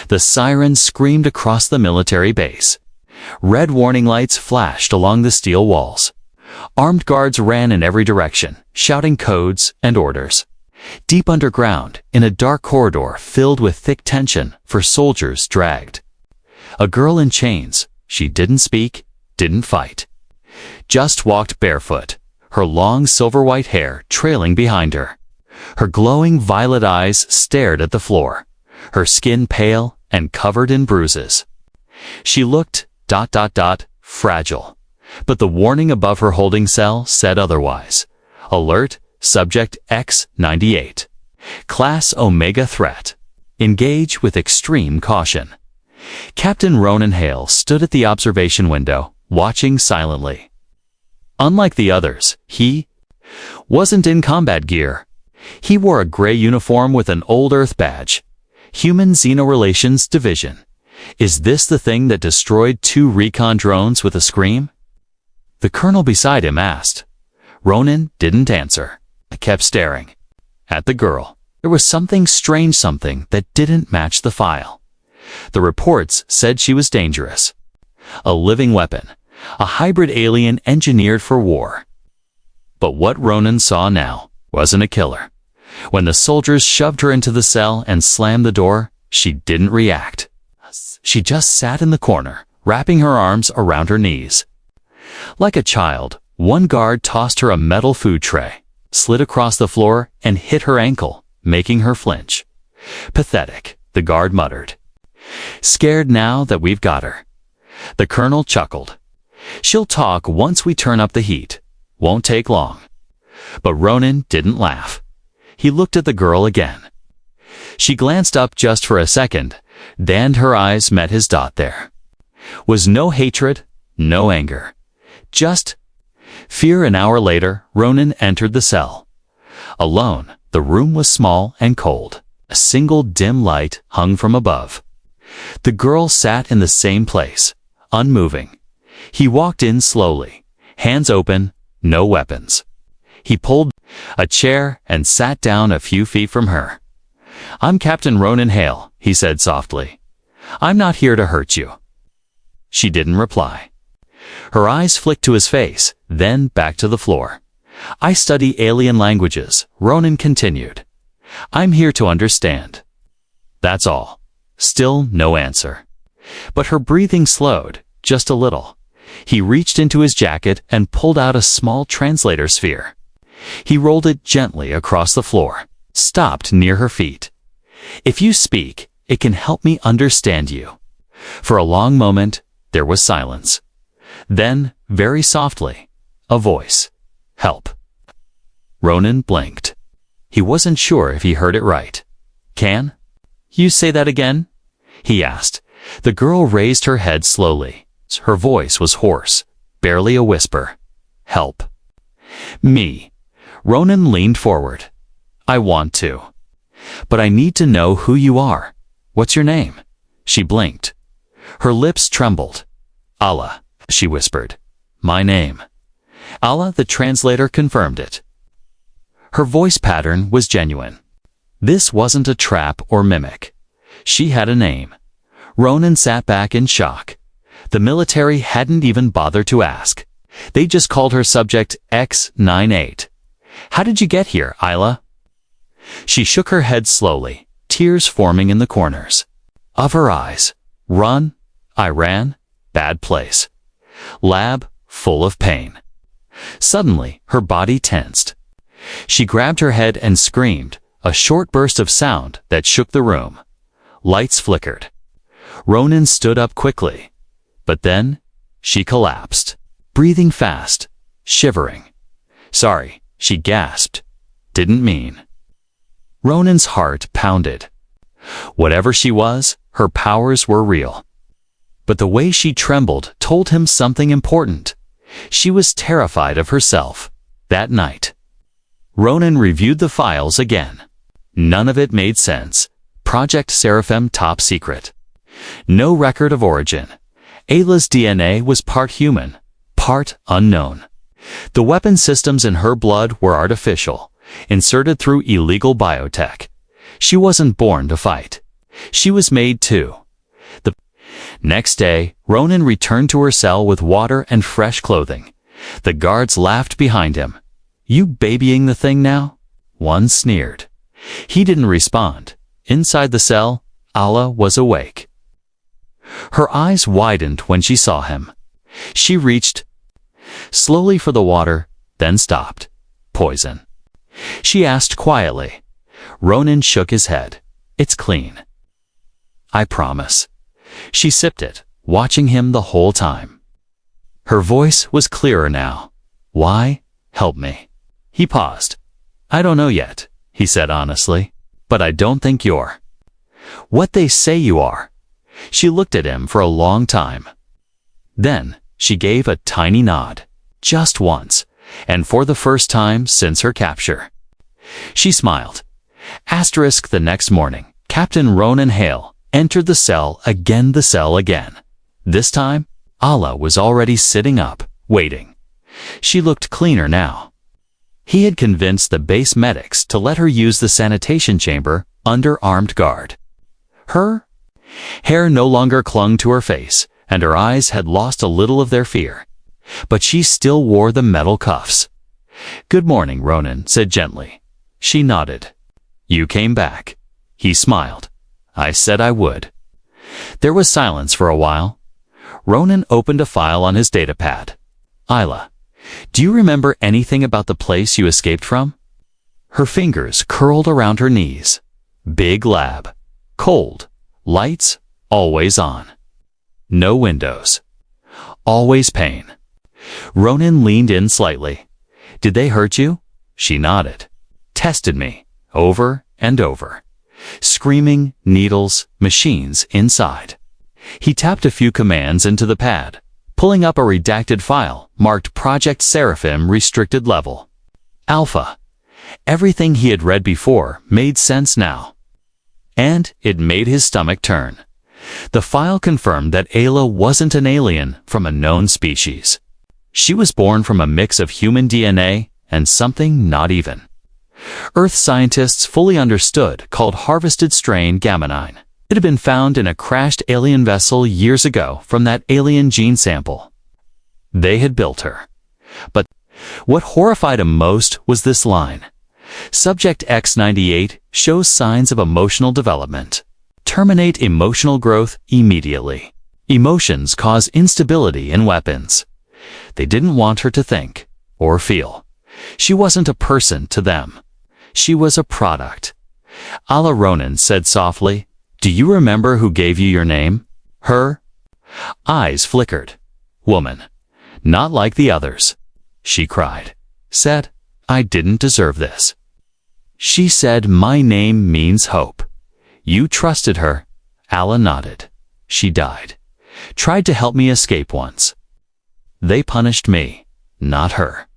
The siren screamed across the military base. Red warning lights flashed along the steel walls. Armed guards ran in every direction, shouting codes and orders. Deep underground, in a dark corridor filled with thick tension, for soldiers dragged. A girl in chains. She didn't speak, didn't fight. Just walked barefoot, her long silver-white hair trailing behind her. Her glowing violet eyes stared at the floor, her skin pale and covered in bruises. She looked ... fragile. But the warning above her holding cell said otherwise. Alert, Subject X-98. Class Omega threat. Engage with extreme caution. Captain Ronan Hale stood at the observation window, watching silently. Unlike the others, he wasn't in combat gear. He wore a gray uniform with an old Earth badge. Human Xenorelations Division. Is this the thing that destroyed 2 recon drones with a scream? The colonel beside him asked. Ronan didn't answer. I kept staring at the girl. There was something strange, something that didn't match the file. The reports said she was dangerous. A living weapon, a hybrid alien engineered for war. But what Ronan saw now wasn't a killer. When the soldiers shoved her into the cell and slammed the door, she didn't react. She just sat in the corner, wrapping her arms around her knees. Like a child, one guard tossed her a metal food tray, slid across the floor, and hit her ankle, making her flinch. Pathetic, the guard muttered. Scared now that we've got her. The colonel chuckled. She'll talk once we turn up the heat. Won't take long. But Ronan didn't laugh. He looked at the girl again. She glanced up just for a second, then her eyes met his there. Was no hatred, no anger. Just fear. An hour later, Ronan entered the cell. Alone, the room was small and cold. A single dim light hung from above. The girl sat in the same place, unmoving. He walked in slowly, hands open, no weapons. He pulled a chair and sat down a few feet from her. I'm Captain Ronan Hale, he said softly. I'm not here to hurt you. She didn't reply. Her eyes flicked to his face, then back to the floor. I study alien languages, Ronan continued. I'm here to understand. That's all. Still no answer. But her breathing slowed, just a little. He reached into his jacket and pulled out a small translator sphere. He rolled it gently across the floor, stopped near her feet. If you speak, it can help me understand you. For a long moment, there was silence. Then, very softly, a voice. Help. Ronan blinked. He wasn't sure if he heard it right. Can you say that again? He asked. The girl raised her head slowly. Her voice was hoarse, barely a whisper. Help. Me. Ronan leaned forward. I want to. But I need to know who you are. What's your name? She blinked. Her lips trembled. Allah, she whispered. My name. Allah, the translator confirmed it. Her voice pattern was genuine. This wasn't a trap or mimic. She had a name. Ronan sat back in shock. The military hadn't even bothered to ask. They just called her Subject X-98. How did you get here, Isla? She shook her head slowly, tears forming in the corners of her eyes. Run, I ran, bad place. Lab, full of pain. Suddenly, her body tensed. She grabbed her head and screamed, a short burst of sound that shook the room. Lights flickered. Ronan stood up quickly. But then, she collapsed, breathing fast, shivering. Sorry, she gasped. Didn't mean. Ronan's heart pounded. Whatever she was, her powers were real. But the way she trembled told him something important. She was terrified of herself. That night. Ronan reviewed the files again. None of it made sense. Project Seraphim top secret. No record of origin. Ayla's DNA was part human, part unknown. The weapon systems in her blood were artificial, inserted through illegal biotech. She wasn't born to fight. She was made too. The next day, Ronan returned to her cell with water and fresh clothing. The guards laughed behind him. "You babying the thing now?" One sneered. He didn't respond. Inside the cell, Alla was awake. Her eyes widened when she saw him. She reached slowly for the water, then stopped. "Poison?" she asked quietly. Ronan shook his head. "It's clean." "I promise." She sipped it, watching him the whole time. Her voice was clearer now. "Why? Help me." He paused. "I don't know yet," he said honestly, "but I don't think you're what they say you are." She looked at him for a long time. Then she gave a tiny nod, just once, and for the first time since her capture. She smiled. The next morning, Captain Ronan Hale entered the cell again. This time, Alla was already sitting up, waiting. She looked cleaner now. He had convinced the base medics to let her use the sanitation chamber under armed guard. Her hair no longer clung to her face, and her eyes had lost a little of their fear. But she still wore the metal cuffs. "Good morning," Ronan said gently. She nodded. "You came back." He smiled. "I said I would." There was silence for a while. Ronan opened a file on his datapad. "Isla, do you remember anything about the place you escaped from?" Her fingers curled around her knees. Big lab. Cold. Lights always on. No windows. Always pain. Ronan leaned in slightly. "Did they hurt you?" She nodded. "Tested me. Over and over. Screaming, needles, machines inside." He tapped a few commands into the pad, pulling up a redacted file marked Project Seraphim Restricted Level. Alpha. Everything he had read before made sense now. And it made his stomach turn. The file confirmed that Ayla wasn't an alien from a known species. She was born from a mix of human DNA and something not even Earth scientists fully understood called harvested strain Gamma-9. It had been found in a crashed alien vessel years ago from that alien gene sample. They had built her. But what horrified him most was this line. Subject X98 shows signs of emotional development. Terminate emotional growth immediately. Emotions cause instability in weapons. They didn't want her to think or feel. She wasn't a person to them. She was a product. Alla Ronan said softly, "Do you remember who gave you your name?" Her eyes flickered. "Woman. Not like the others." She cried. Said, "I didn't deserve this." She said, "My name means hope." You trusted her. Alla nodded. She died. Tried to help me escape once. They punished me, not her.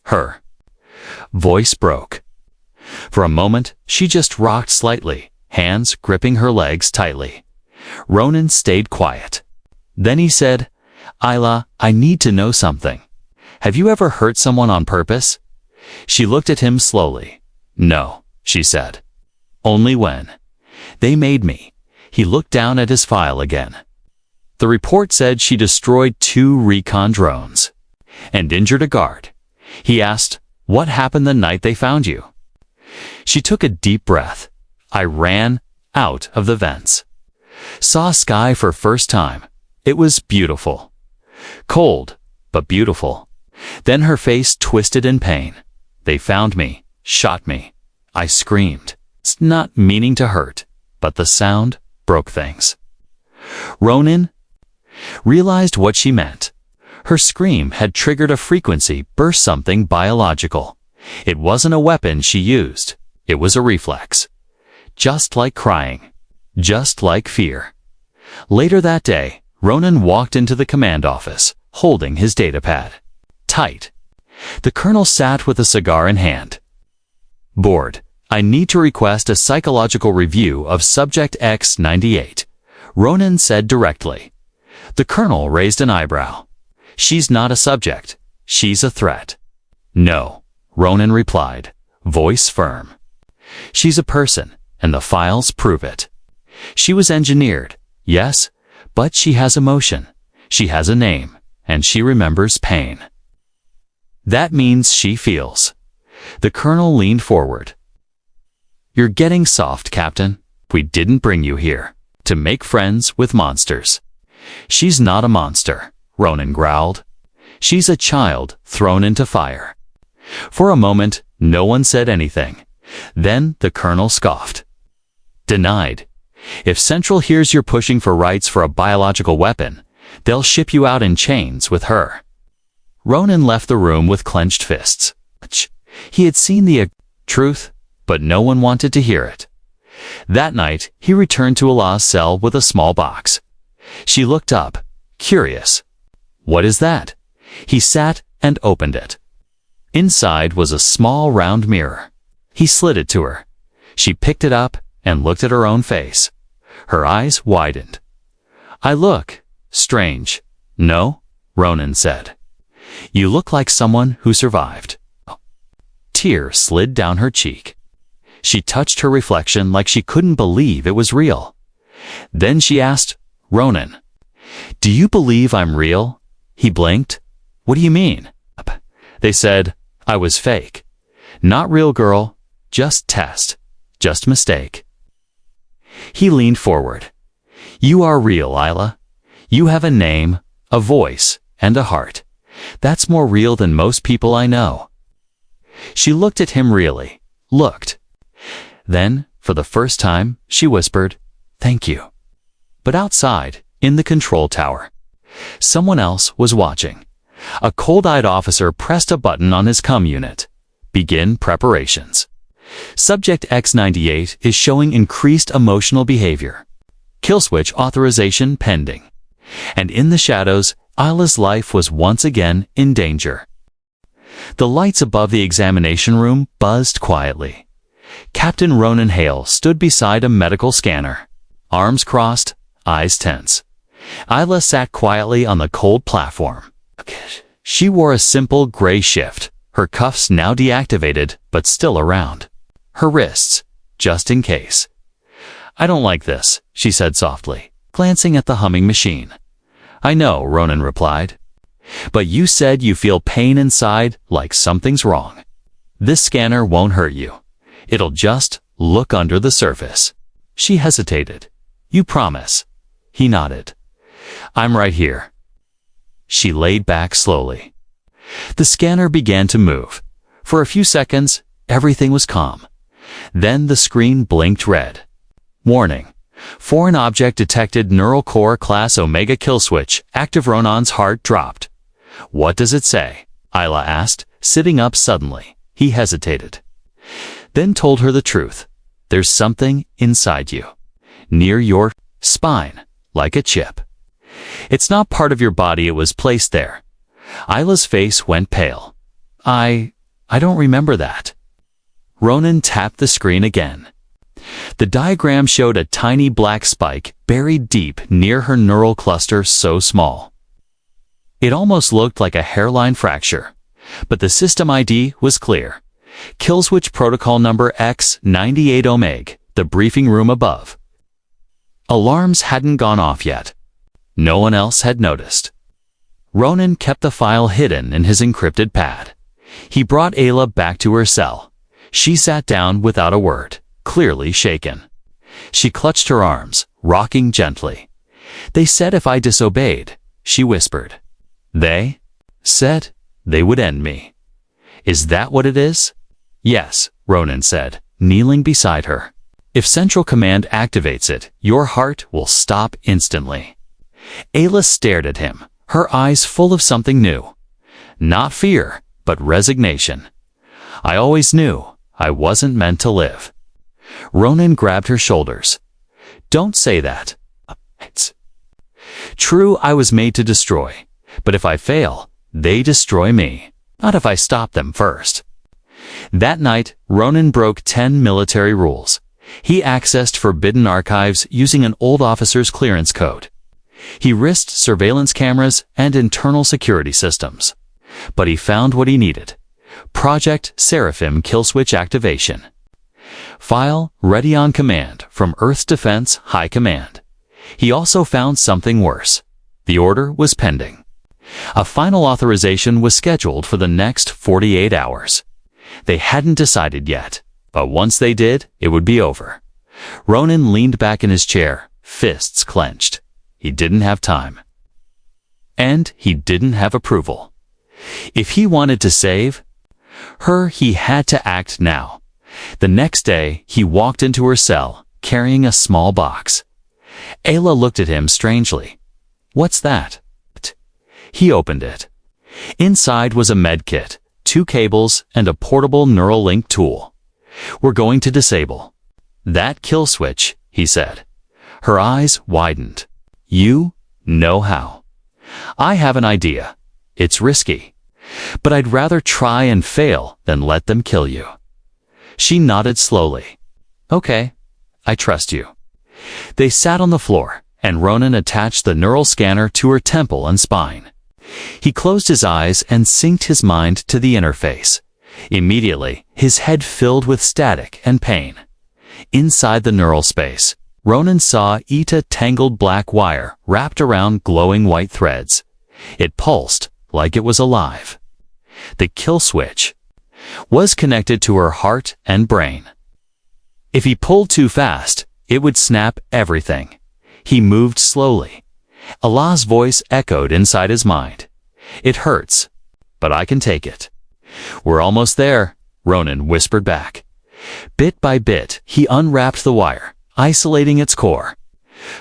Her voice broke. For a moment, she just rocked slightly, hands gripping her legs tightly. Ronan stayed quiet. Then he said, "Isla, I need to know something. Have you ever hurt someone on purpose?" She looked at him slowly. "No," she said. "Only when they made me." He looked down at his file again. The report said she destroyed 2 recon drones and injured a guard. He asked, "What happened the night they found you?" She took a deep breath. "I ran out of the vents. Saw sky for first time. It was beautiful. Cold, but beautiful." Then her face twisted in pain. "They found me, shot me. I screamed, not meaning to hurt, but the sound broke things." Ronan realized what she meant. Her scream had triggered a frequency burst, something biological. It wasn't a weapon she used. It was a reflex. Just like crying. Just like fear. Later that day, Ronan walked into the command office, holding his datapad tight. The colonel sat with a cigar in hand. "Board, I need to request a psychological review of Subject X98, Ronan said directly. The colonel raised an eyebrow. "She's not a subject. She's a threat." "No," Ronan replied, voice firm. "She's a person, and the files prove it." She was engineered, yes, but she has emotion. She has a name, and she remembers pain. That means she feels. The colonel leaned forward. You're getting soft, Captain. We didn't bring you here to make friends with monsters. She's not a monster, Ronan growled. She's a child thrown into fire. For a moment, no one said anything. Then the colonel scoffed. Denied. If Central hears you're pushing for rights for a biological weapon, they'll ship you out in chains with her. Ronan left the room with clenched fists. He had seen the truth, but no one wanted to hear it. That night, he returned to Allah's cell with a small box. She looked up, curious. What is that? He sat and opened it. Inside was a small round mirror. He slid it to her. She picked it up and looked at her own face. Her eyes widened. I look strange. No, Ronan said. You look like someone who survived. Tears slid down her cheek. She touched her reflection like she couldn't believe it was real. Then she asked, Ronan, do you believe I'm real? He blinked. What do you mean? They said, I was fake. Not real, girl. Just test. Just mistake. He leaned forward. You are real, Isla. You have a name, a voice, and a heart. That's more real than most people I know. She looked at him really. Looked. Then, for the first time, she whispered, Thank you. But outside, in the control tower, someone else was watching. A cold-eyed officer pressed a button on his comm unit. Begin preparations. Subject X98 is showing increased emotional behavior. Kill switch authorization pending. And in the shadows, Isla's life was once again in danger. The lights above the examination room buzzed quietly. Captain Ronan Hale stood beside a medical scanner. Arms crossed, eyes tense. Isla sat quietly on the cold platform. She wore a simple gray shift, her cuffs now deactivated but still around. Her wrists, just in case. I don't like this, she said softly, glancing at the humming machine. I know, Ronan replied. But you said you feel pain inside like something's wrong. This scanner won't hurt you. It'll just look under the surface. She hesitated. You promise? He nodded. I'm right here. She laid back slowly. The scanner began to move. For a few seconds, everything was calm. Then the screen blinked red. Warning. Foreign object detected, neural core class Omega kill switch. Active. Ronan's heart dropped. What does it say? Isla asked, sitting up suddenly. He hesitated. Then told her the truth. There's something inside you. Near your spine, like a chip. It's not part of your body, it was placed there. Isla's face went pale. I don't remember that. Ronan tapped the screen again. The diagram showed a tiny black spike buried deep near her neural cluster, so small. It almost looked like a hairline fracture. But the system ID was clear. Kill switch protocol number X98 Omega, the briefing room above. Alarms hadn't gone off yet. No one else had noticed. Ronan kept the file hidden in his encrypted pad. He brought Ayla back to her cell. She sat down without a word, clearly shaken. She clutched her arms, rocking gently. They said if I disobeyed, she whispered. They said they would end me. Is that what it is? Yes, Ronan said, kneeling beside her. If Central Command activates it, your heart will stop instantly. Ayla stared at him, her eyes full of something new. Not fear, but resignation. I always knew I wasn't meant to live. Ronan grabbed her shoulders. Don't say that. It's true, I was made to destroy. But if I fail, they destroy me. Not if I stop them first. That night, Ronan broke 10 military rules. He accessed forbidden archives using an old officer's clearance code. He risked surveillance cameras and internal security systems. But he found what he needed. Project Seraphim kill switch activation. File ready on command from Earth's Defense High Command. He also found something worse. The order was pending. A final authorization was scheduled for the next 48 hours. They hadn't decided yet, but once they did, it would be over. Ronan leaned back in his chair, fists clenched. He didn't have time. And he didn't have approval. If he wanted to save her, he had to act now. The next day, he walked into her cell, carrying a small box. Ayla looked at him strangely. "What's that?" He opened it. Inside was a med kit, 2 cables, and a portable neural link tool. "We're going to disable that kill switch," he said. Her eyes widened. "You know how?" "I have an idea. It's risky. But I'd rather try and fail than let them kill you." She nodded slowly. "Okay, I trust you." They sat on the floor, and Ronan attached the neural scanner to her temple and spine. He closed his eyes and synced his mind to the interface. Immediately, his head filled with static and pain. Inside the neural space, Ronan saw tangled black wire wrapped around glowing white threads. It pulsed like it was alive. The kill switch was connected to her heart and brain. If he pulled too fast, it would snap everything. He moved slowly. Allah's voice echoed inside his mind. "It hurts, but I can take it." "We're almost there," Ronan whispered back. Bit by bit, he unwrapped the wire, isolating its core.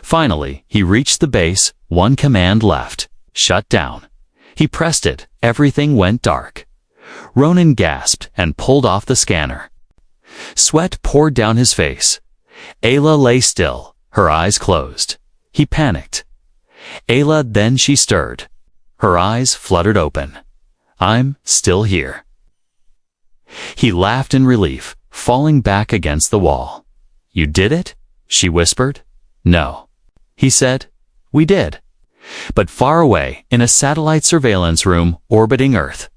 Finally, he reached the base, one command left: shut down. He pressed it, everything went dark. Ronan gasped and pulled off the scanner. Sweat poured down his face. Ayla lay still, her eyes closed. He panicked. "Ayla," then she stirred. Her eyes fluttered open. "I'm still here." He laughed in relief, falling back against the wall. "You did it?" she whispered. "No," he said. "We did. But far away, in a satellite surveillance room orbiting Earth."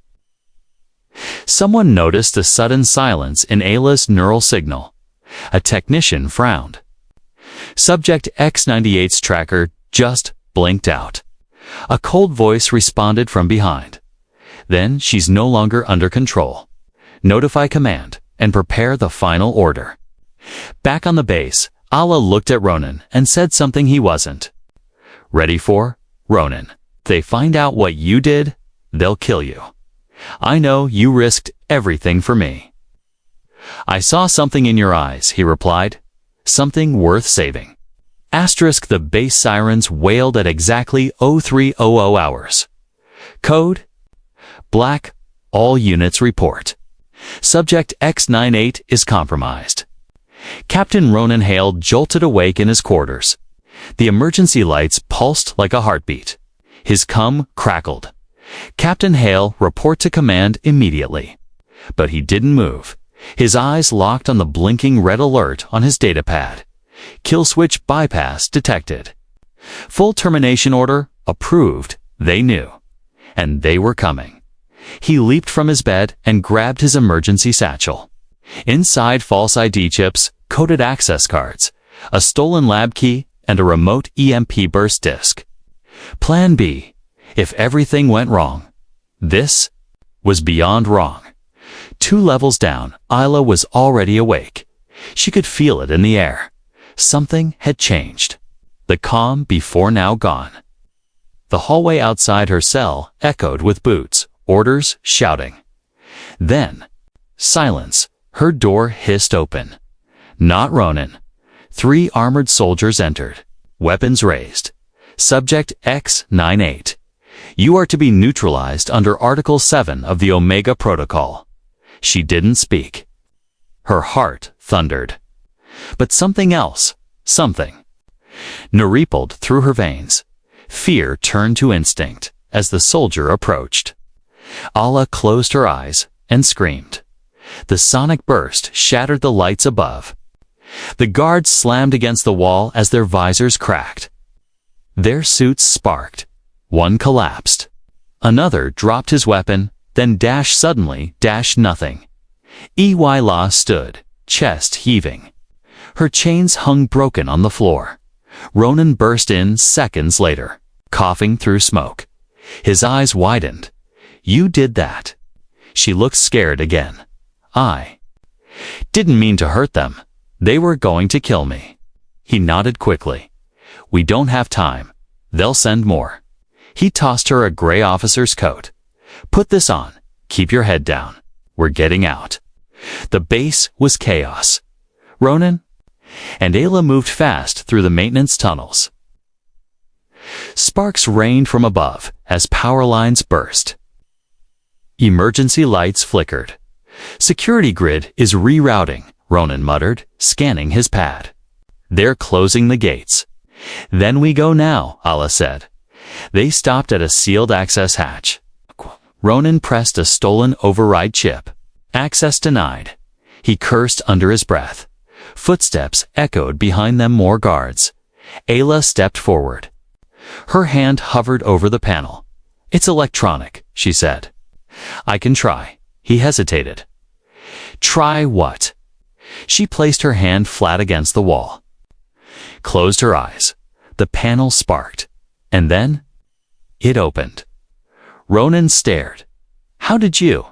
Someone noticed a sudden silence in Ayla's neural signal. A technician frowned. Subject X-98's tracker just blinked out. A cold voice responded from behind. "Then she's no longer under control. Notify command and prepare the final order." Back on the base, Allah looked at Ronan and said something he wasn't ready for. "Ronan, if they find out what you did, they'll kill you. I know you risked everything for me." "I saw something in your eyes," he replied. "Something worth saving." The base sirens wailed at exactly 0300 hours. Code: Black. All units report. Subject X-98 is compromised. Captain Ronan Hale jolted awake in his quarters. The emergency lights pulsed like a heartbeat. His cum crackled. "Captain Hale, report to command immediately." But he didn't move. His eyes locked on the blinking red alert on his datapad. Kill switch bypass detected. Full termination order approved, they knew. And they were coming. He leaped from his bed and grabbed his emergency satchel. Inside false ID chips, coded access cards, a stolen lab key, and a remote EMP burst disk. Plan B. If everything went wrong. This was beyond wrong. 2 levels down, Ayla was already awake. She could feel it in the air. Something had changed. The calm before now gone. The hallway outside her cell echoed with boots, orders, shouting. Then, silence. Her door hissed open. Not Ronan. 3 armored soldiers entered, weapons raised. Subject X-98. You are to be neutralized under Article 7 of the Omega Protocol. She didn't speak. Her heart thundered. But something else, something, rippled through her veins. Fear turned to instinct as the soldier approached. Allah closed her eyes and screamed. The sonic burst shattered the lights above. The guards slammed against the wall as their visors cracked. Their suits sparked. One collapsed. Another dropped his weapon, then dashed nothing. EY Law stood, chest heaving. Her chains hung broken on the floor. Ronan burst in seconds later, coughing through smoke. His eyes widened. "You did that." She looked scared again. "I didn't mean to hurt them. They were going to kill me." He nodded quickly. "We don't have time. They'll send more." He tossed her a gray officer's coat. "Put this on. Keep your head down. We're getting out." The base was chaos. "Ronan?" And Ayla moved fast through the maintenance tunnels. Sparks rained from above as power lines burst. Emergency lights flickered. "Security grid is rerouting," Ronan muttered, scanning his pad. "They're closing the gates." "Then we go now," Ala said. They stopped at a sealed access hatch. Ronan pressed a stolen override chip. "Access denied." He cursed under his breath. Footsteps echoed behind them, more guards. Ayla stepped forward. Her hand hovered over the panel. "It's electronic," she said. "I can try." He hesitated. "Try what?" She placed her hand flat against the wall. Closed her eyes. The panel sparked. And then it opened. Ronan stared. "How did you?"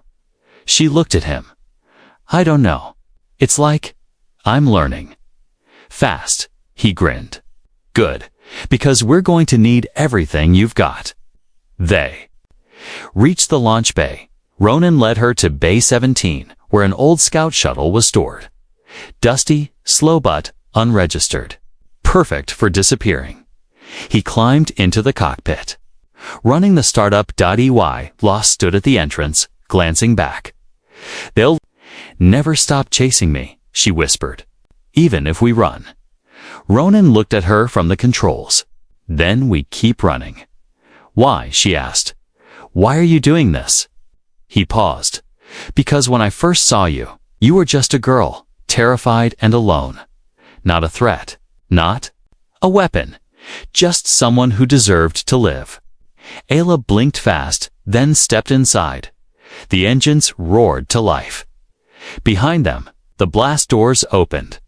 She looked at him. "I don't know. It's like I'm learning." "Fast," he grinned. "Good, because we're going to need everything you've got." They reached the launch bay. Ronan led her to Bay 17, where an old scout shuttle was stored. Dusty, slow but unregistered. Perfect for disappearing. He climbed into the cockpit. Running the startup.ey, Loss stood at the entrance, glancing back. "They'll never stop chasing me," she whispered. "Even if we run." Ronan looked at her from the controls. "Then we keep running." "Why?" she asked. "Why are you doing this?" He paused. "Because when I first saw you, you were just a girl, terrified and alone. Not a threat. Not a weapon. Just someone who deserved to live." Ayla blinked fast, then stepped inside. The engines roared to life. Behind them, the blast doors opened.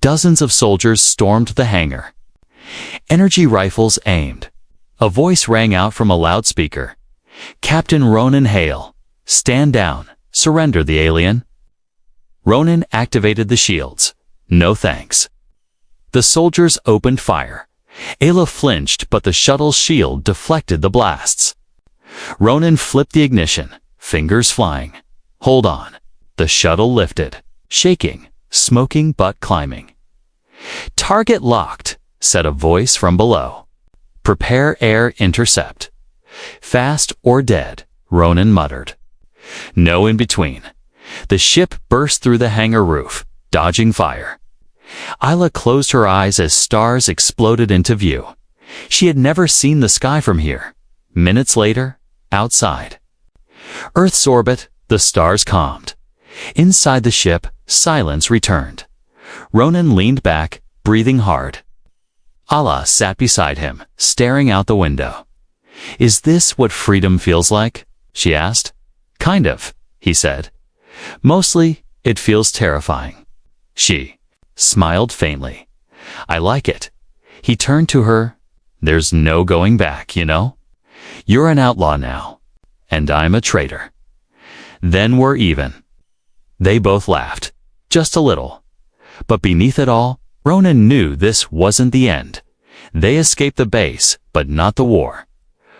Dozens of soldiers stormed the hangar. Energy rifles aimed. A voice rang out from a loudspeaker. "Captain Ronan Hale, stand down. Surrender the alien." Ronan activated the shields. "No thanks." The soldiers opened fire. Ayla flinched, but the shuttle's shield deflected the blasts. Ronan flipped the ignition, fingers flying. "Hold on." The shuttle lifted, shaking, smoking but climbing. "Target locked," said a voice from below. "Prepare air intercept." "Fast or dead," Ronan muttered. No in between. The ship burst through the hangar roof, dodging fire. Ayla closed her eyes as stars exploded into view. She had never seen the sky from here. Minutes later, outside Earth's orbit, the stars calmed. Inside the ship, silence returned. Ronan leaned back, breathing hard. Ala sat beside him, staring out the window. "Is this what freedom feels like?" she asked. "Kind of," he said. "Mostly, it feels terrifying." She smiled faintly. "I like it." He turned to her. "There's no going back, you know? You're an outlaw now, and I'm a traitor. Then we're even." They both laughed, just a little. But beneath it all, Ronan knew this wasn't the end. They escaped the base, but not the war.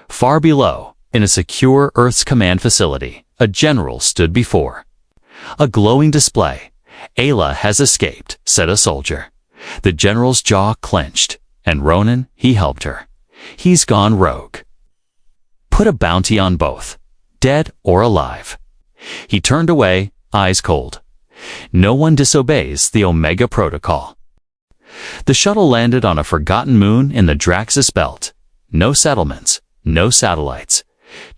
Far below, in a secure Earth's command facility, a general stood before a glowing display. "Ayla has escaped," said a soldier. The general's jaw clenched, and Ronan, he helped her. "He's gone rogue. Put a bounty on both, dead or alive." He turned away, eyes cold. No one disobeys the Omega Protocol. The shuttle landed on a forgotten moon in the Draxus Belt. No settlements, no satellites.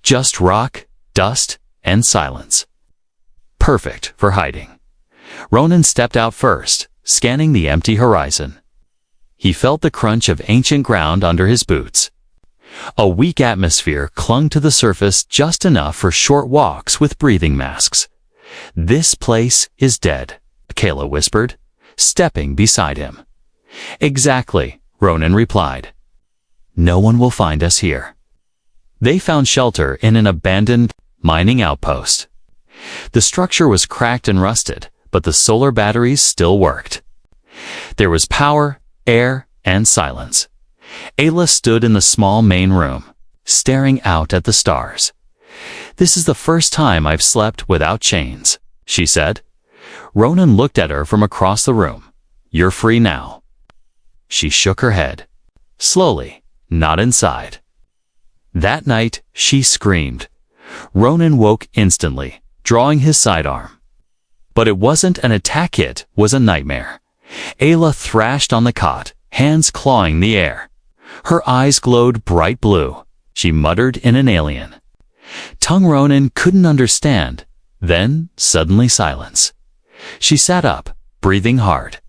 Just rock, dust, and silence. Perfect for hiding. Ronan stepped out first, scanning the empty horizon. He felt the crunch of ancient ground under his boots. A weak atmosphere clung to the surface just enough for short walks with breathing masks. "This place is dead." Kayla whispered, stepping beside him. Exactly, Ronan replied. No one will find us here. They found shelter in an abandoned mining outpost. The structure was cracked and rusted, but the solar batteries still worked. There was power, air, and silence. Ayla stood in the small main room, staring out at the stars. This is the first time I've slept without chains, she said. Ronan looked at her from across the room. You're free now. She shook her head. Slowly, not inside. That night, she screamed. Ronan woke instantly, drawing his sidearm. But it wasn't an attack, it was a nightmare. Ayla thrashed on the cot, hands clawing the air. Her eyes glowed bright blue. She muttered in an alien tongue Ronan couldn't understand. Then, suddenly silence. She sat up, breathing hard.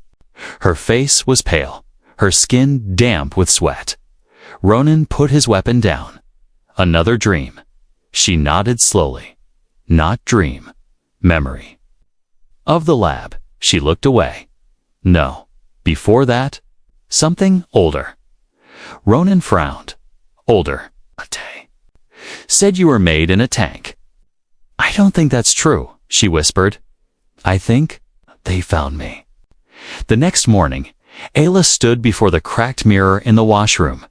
Her face was pale, her skin damp with sweat. Ronan put his weapon down. Another dream. She nodded slowly. Not dream. Memory. Of the lab, she looked away. No. Before that, something older. Ronan frowned. Older. Said you were made in a tank. I don't think that's true, she whispered. I think they found me. The next morning, Ayla stood before the cracked mirror in the washroom.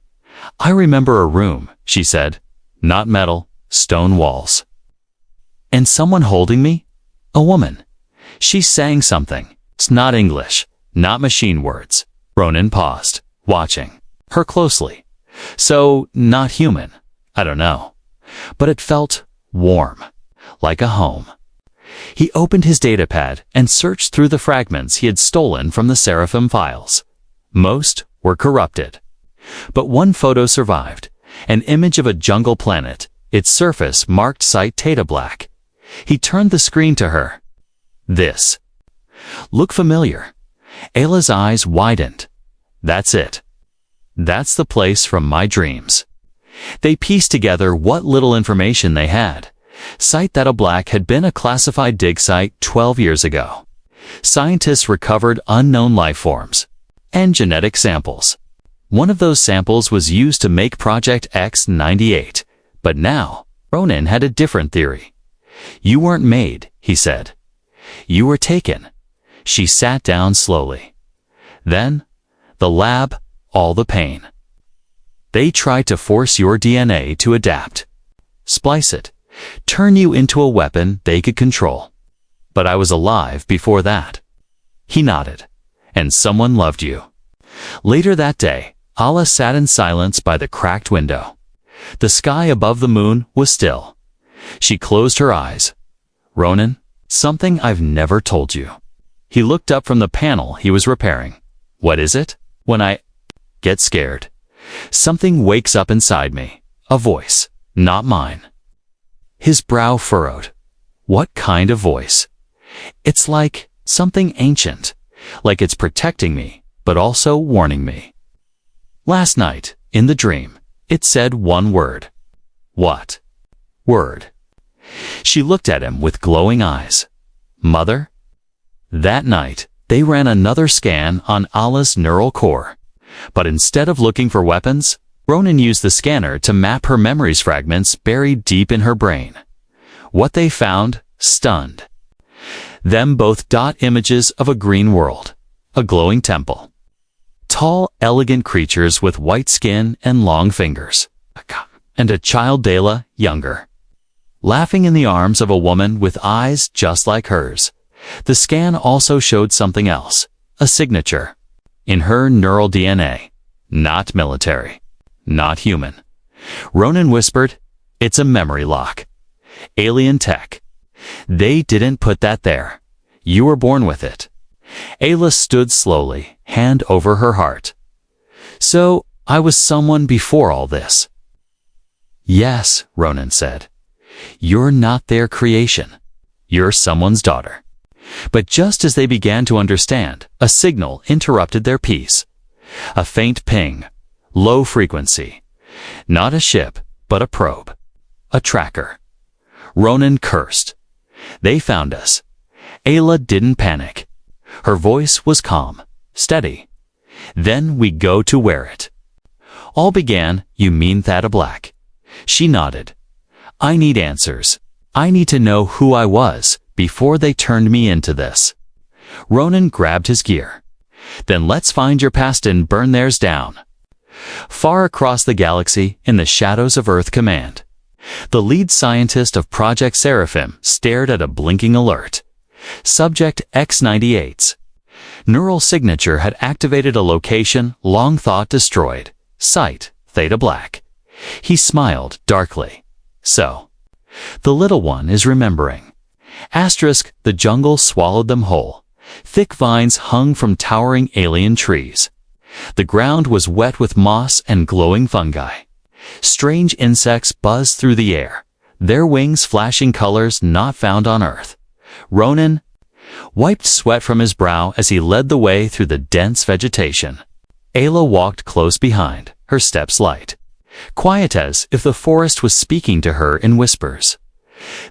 I remember a room, she said. Not metal, stone walls. And someone holding me? A woman. She sang something. It's not English, not machine words. Ronan paused, watching her closely. So, not human. I don't know. But it felt warm, like a home. He opened his datapad and searched through the fragments he had stolen from the Seraphim files. Most were corrupted. But one photo survived, an image of a jungle planet, its surface marked Site Theta black. He turned the screen to her. This. Look familiar. Ayla's eyes widened. That's it. That's the place from my dreams. They pieced together what little information they had. Site Theta Black had been a classified dig site 12 years ago. Scientists recovered unknown life forms and genetic samples. One of those samples was used to make Project X-98. But now, Ronan had a different theory. You weren't made, he said. You were taken. She sat down slowly. Then, the lab, all the pain. They tried to force your DNA to adapt. Splice it. Turn you into a weapon they could control. But I was alive before that. He nodded. And someone loved you. Later that day, Ala sat in silence by the cracked window. The sky above the moon was still. She closed her eyes. Ronan, something I've never told you. He looked up from the panel he was repairing. What is it? When I get scared, something wakes up inside me. A voice, not mine. His brow furrowed. What kind of voice? It's like something ancient, like it's protecting me, but also warning me. Last night, in the dream, it said one word. What? Word. She looked at him with glowing eyes. Mother? That night, they ran another scan on Ala's neural core. But instead of looking for weapons, Ronan used the scanner to map her memories fragments buried deep in her brain. What they found stunned them both. Images of a green world, a glowing temple. Tall, elegant creatures with white skin and long fingers. And a child Dela, younger, laughing in the arms of a woman with eyes just like hers. The scan also showed something else, a signature. In her neural DNA. Not military. Not human. Ronan whispered, it's a memory lock. Alien tech. They didn't put that there. You were born with it. Ayla stood slowly, hand over her heart. So, I was someone before all this. Yes, Ronan said. You're not their creation. You're someone's daughter. But just as they began to understand, a signal interrupted their peace. A faint ping, low frequency. Not a ship, but a probe. A tracker. Ronan cursed. They found us. Ayla didn't panic. Her voice was calm, steady. "Then we go to wear it." All began, "You mean Theta Black?" She nodded. "I need answers. I need to know who I was before they turned me into this." Ronan grabbed his gear. "Then let's find your past and burn theirs down." Far across the galaxy, in the shadows of Earth Command, the lead scientist of Project Seraphim stared at a blinking alert. Subject X-98's neural signature had activated a location long thought destroyed. Site, Theta Black. He smiled darkly. "So, the little one is remembering." Asterisk, the jungle swallowed them whole. Thick vines hung from towering alien trees. The ground was wet with moss and glowing fungi. Strange insects buzzed through the air, their wings flashing colors not found on Earth. Ronan wiped sweat from his brow as he led the way through the dense vegetation. Ayla walked close behind, her steps light, quiet as if the forest was speaking to her in whispers.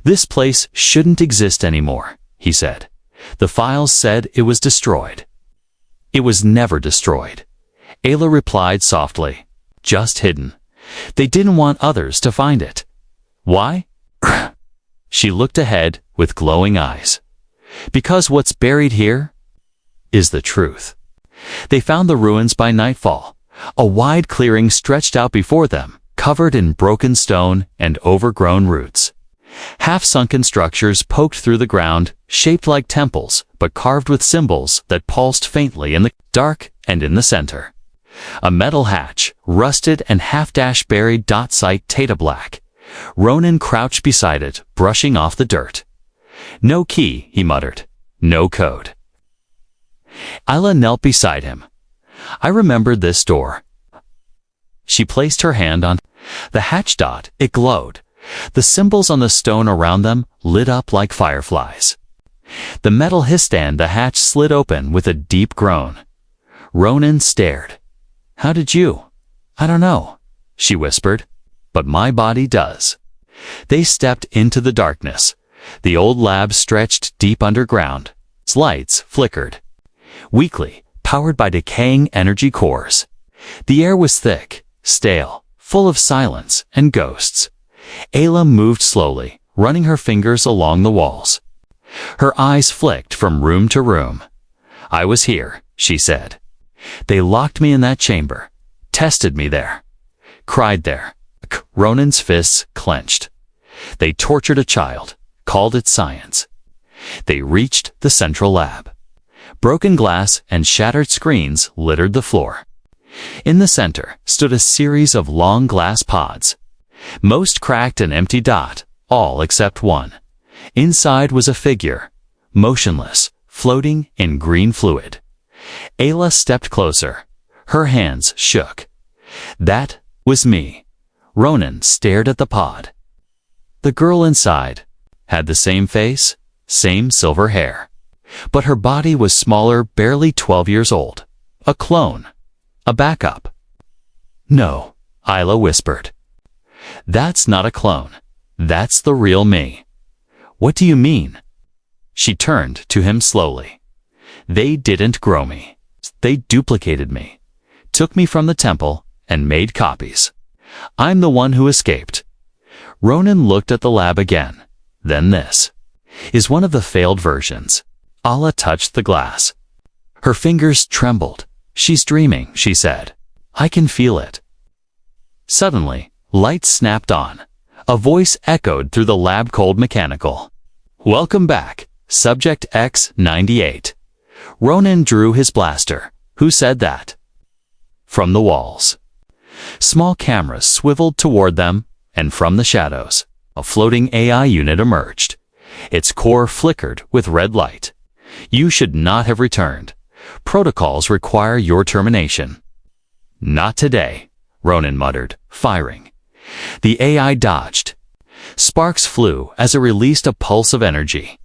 "This place shouldn't exist anymore," he said. "The files said it was destroyed." "It was never destroyed," Ayla replied softly. "Just hidden. They didn't want others to find it." "Why?" She looked ahead with glowing eyes. "Because what's buried here is the truth." They found the ruins by nightfall. A wide clearing stretched out before them, covered in broken stone and overgrown roots. Half-sunken structures poked through the ground, shaped like temples, but carved with symbols that pulsed faintly in the dark. And in the center, a metal hatch, rusted and half-dash buried. Site Theta Black. Ronan crouched beside it, brushing off the dirt. "No key," he muttered. "No code." Ayla knelt beside him. "I remembered this door." She placed her hand on the hatch. It glowed. The symbols on the stone around them lit up like fireflies. The metal hissed and the hatch slid open with a deep groan. Ronan stared. "How did you?" "I don't know," she whispered. "But my body does." They stepped into the darkness. The old lab stretched deep underground. Its lights flickered, weakly, powered by decaying energy cores. The air was thick, stale, full of silence and ghosts. Ayla moved slowly, running her fingers along the walls. Her eyes flicked from room to room. "I was here," she said. "They locked me in that chamber, tested me there, cried there." Ronan's fists clenched. "They tortured a child, called it science." They reached the central lab. Broken glass and shattered screens littered the floor. In the center stood a series of long glass pods, most cracked and empty. All except one. Inside was a figure, motionless, floating in green fluid. Ayla stepped closer. Her hands shook. "That was me." Ronan stared at the pod. The girl inside had the same face, same silver hair. But her body was smaller, barely 12 years old. A clone. A backup. "No," Ayla whispered. "That's not a clone. That's the real me." "What do you mean?" She turned to him slowly. "They didn't grow me. They duplicated me, took me from the temple, and made copies. I'm the one who escaped." Ronan looked at the lab again. Then this is one of the failed versions. Ayla touched the glass. Her fingers trembled. "She's dreaming," she said. "I can feel it." Suddenly, lights snapped on. A voice echoed through the lab, cold, mechanical. "Welcome back, Subject X-98. Ronan drew his blaster. "Who said that?" From the walls, small cameras swiveled toward them, and from the shadows, a floating AI unit emerged. Its core flickered with red light. "You should not have returned. Protocols require your termination." "Not today," Ronan muttered, firing. The AI dodged. Sparks flew as it released a pulse of energy.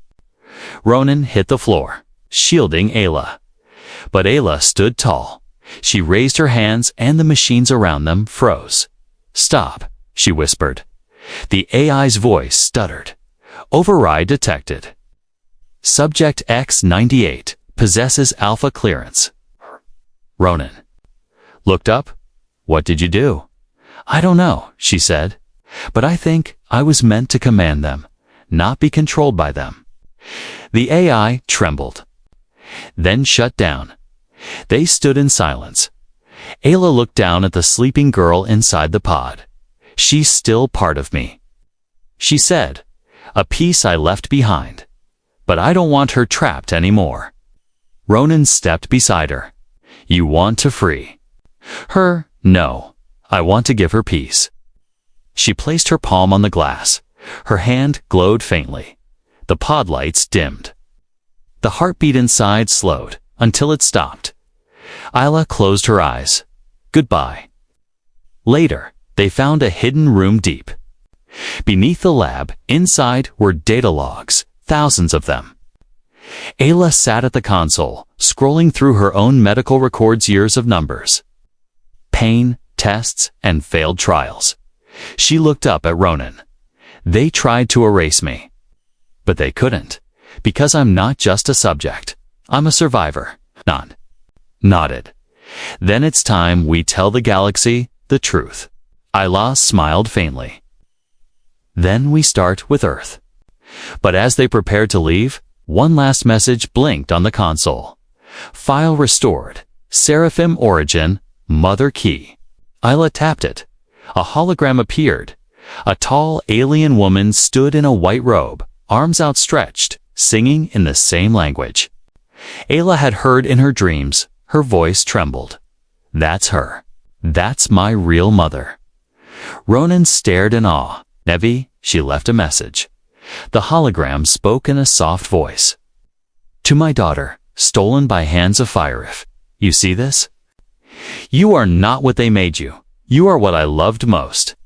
Ronan hit the floor, shielding Ayla. But Ayla stood tall. She raised her hands and the machines around them froze. "Stop," she whispered. The AI's voice stuttered. "Override detected." Subject X-98 Possesses alpha clearance. Ronan looked up. What did you do? I don't know, she said. But I think I was meant to command them, not be controlled by them. The AI trembled, then shut down. They stood in silence. Ayla looked down at the sleeping girl inside the pod. She's still part of me, she said, a piece I left behind. But I don't want her trapped anymore. Ronan stepped beside her. You want to free her? No, I want to give her peace. She placed her palm on the glass. Her hand glowed faintly. The pod lights dimmed. The heartbeat inside slowed until it stopped. Ayla closed her eyes. Goodbye. Later, they found a hidden room deep. Beneath the lab, inside were data logs, thousands of them. Ayla sat at the console, scrolling through her own medical records, years of numbers. Pain, tests, and failed trials. She looked up at Ronan. They tried to erase me. But they couldn't, because I'm not just a subject. I'm a survivor. Nodded. Then it's time we tell the galaxy the truth. Ayla smiled faintly. Then we start with Earth. But as they prepared to leave, one last message blinked on the console. File restored. Seraphim origin, mother key. Ayla tapped it. A hologram appeared. A tall alien woman stood in a white robe, arms outstretched, singing in the same language Ayla had heard in her dreams. Her voice trembled. That's her. That's my real mother. Ronan stared in awe. Nevi, she left a message. The hologram spoke in a soft voice. To my daughter, stolen by hands of Firif. You see this? You are not what they made you. You are what I loved most.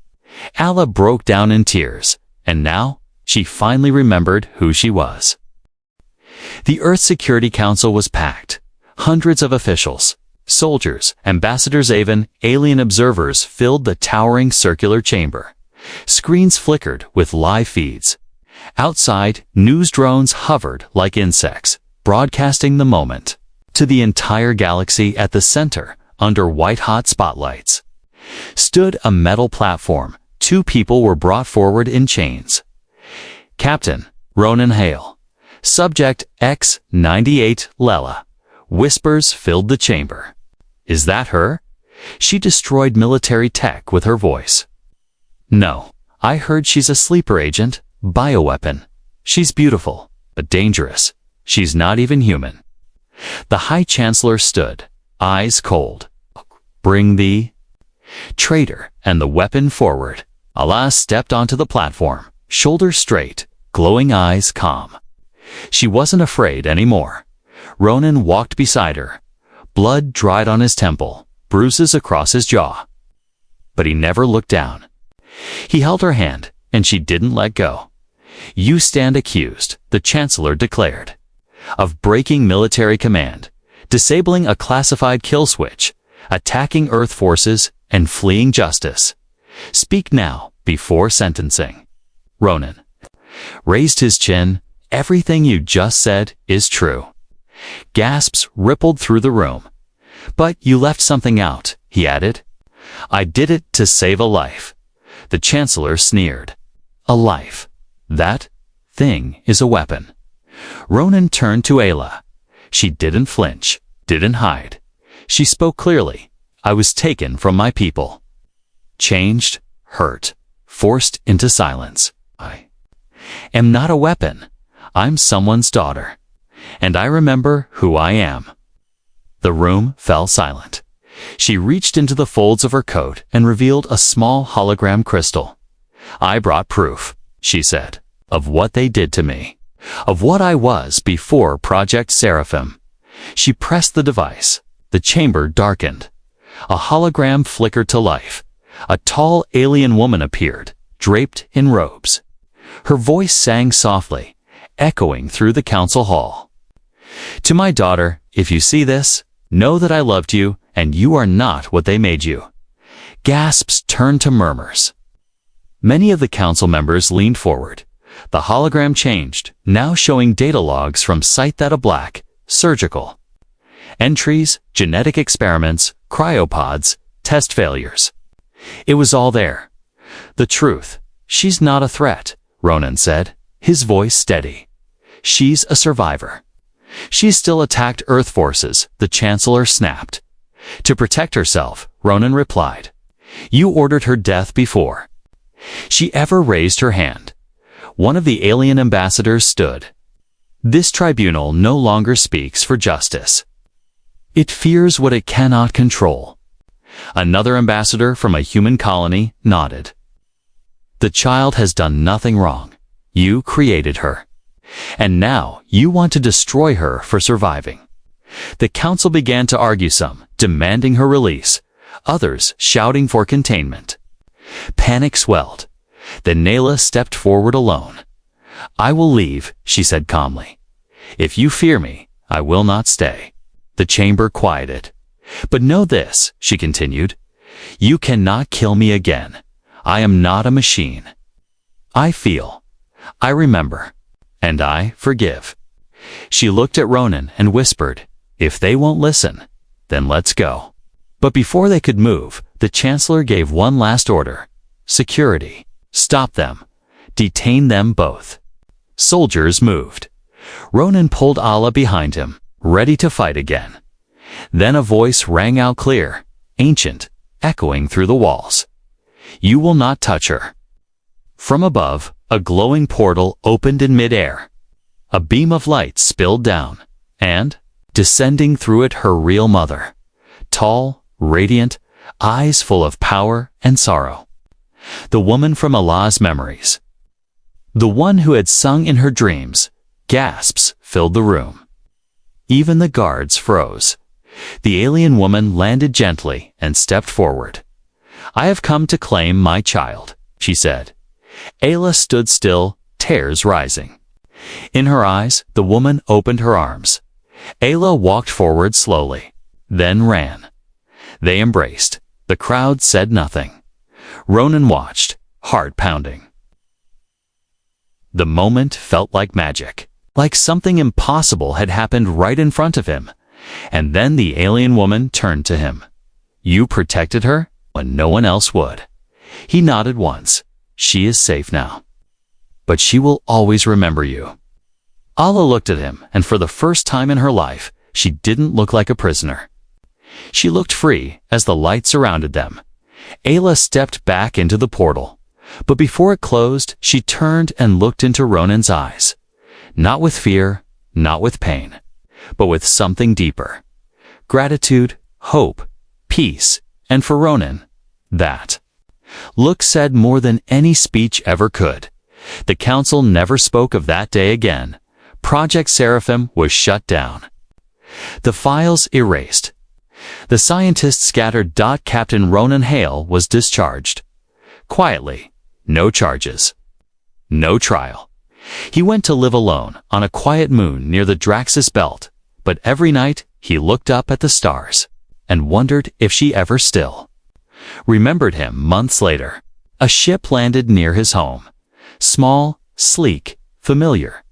Ayla broke down in tears, and now she finally remembered who she was. The Earth Security Council was packed. Hundreds of officials, soldiers, ambassadors, even alien observers filled the towering circular chamber. Screens flickered with live feeds. Outside, news drones hovered like insects, broadcasting the moment to the entire galaxy. At the center, under white-hot spotlights, stood a metal platform. Two people were brought forward in chains. Captain Ronan Hale. Subject X-98 Lela. Whispers filled the chamber. Is that her? She destroyed military tech with her voice. No, I heard she's a sleeper agent, bioweapon. She's beautiful, but dangerous. She's not even human. The High Chancellor stood, eyes cold. Bring the traitor and the weapon forward. Ayla stepped onto the platform, shoulders straight, glowing eyes calm. She wasn't afraid anymore. Ronan walked beside her. Blood dried on his temple, bruises across his jaw. But he never looked down. He held her hand, and she didn't let go. You stand accused, the Chancellor declared, of breaking military command, disabling a classified kill switch, attacking Earth forces, and fleeing justice. Speak now, before sentencing. Ronan raised his chin. Everything you just said is true. Gasps rippled through the room. But you left something out, he added. I did it to save a life. The Chancellor sneered. A life. That thing is a weapon. Ronan turned to Ayla. She didn't flinch, didn't hide. She spoke clearly. I was taken from my people. Changed, hurt, forced into silence. I am not a weapon. I'm someone's daughter. And I remember who I am. The room fell silent. She reached into the folds of her coat and revealed a small hologram crystal. I brought proof, she said, of what they did to me, of what I was before Project Seraphim. She pressed the device. The chamber darkened. A hologram flickered to life. A tall alien woman appeared, draped in robes. Her voice sang softly, echoing through the council hall. To my daughter, if you see this, know that I loved you, and you are not what they made you. Gasps turned to murmurs. Many of the council members leaned forward. The hologram changed, now showing data logs from Site Theta Black, surgical. Entries, genetic experiments, cryopods, test failures. It was all there. The truth. She's not a threat, Ronan said, his voice steady. She's a survivor. She still attacked Earth forces, the Chancellor snapped. To protect herself, Ronan replied. You ordered her death before she ever raised her hand. One of the alien ambassadors stood. This tribunal no longer speaks for justice. It fears what it cannot control. Another ambassador from a human colony nodded. The child has done nothing wrong. You created her. And now you want to destroy her for surviving. The council began to argue, some demanding her release, others shouting for containment. Panic swelled. Then Nayla stepped forward alone. I will leave, she said calmly. If you fear me, I will not stay. The chamber quieted. But know this, she continued. You cannot kill me again. I am not a machine. I feel. I remember. And I forgive. She looked at Ronan and whispered, if they won't listen, then let's go. But before they could move, the Chancellor gave one last order. Security. Stop them. Detain them both. Soldiers moved. Ronan pulled Allah behind him, ready to fight again. Then a voice rang out clear, ancient, echoing through the walls. You will not touch her. From above, a glowing portal opened in midair. A beam of light spilled down, and, descending through it, her real mother. Tall, radiant, eyes full of power and sorrow. The woman from Allah's memories. The one who had sung in her dreams. Gasps filled the room. Even the guards froze. The alien woman landed gently and stepped forward. I have come to claim my child, she said. Ayla stood still, tears rising. In her eyes, the woman opened her arms. Ayla walked forward slowly, then ran. They embraced. The crowd said nothing. Ronan watched, heart pounding. The moment felt like magic, like something impossible had happened right in front of him. And then the alien woman turned to him. You protected her when no one else would. He nodded once. She is safe now. But she will always remember you. Allah looked at him, and for the first time in her life, she didn't look like a prisoner. She looked free as the light surrounded them. Ayla stepped back into the portal. But before it closed, she turned and looked into Ronan's eyes. Not with fear, not with pain, but with something deeper. Gratitude, hope, peace, and for Ronan, that look said more than any speech ever could. The council never spoke of that day again. Project Seraphim was shut down. The files erased. The scientists scattered. Captain Ronan Hale was discharged. Quietly, no charges. No trial. He went to live alone on a quiet moon near the Draxus belt, but every night he looked up at the stars and wondered if she ever still remembered him. Months later, a ship landed near his home. Small, sleek, familiar.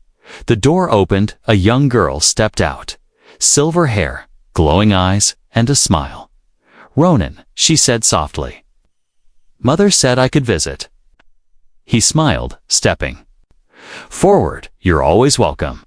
The door opened, a young girl stepped out. Silver hair, glowing eyes, and a smile. Ronan, she said softly. Mother said I could visit. He smiled, stepping forward. You're always welcome.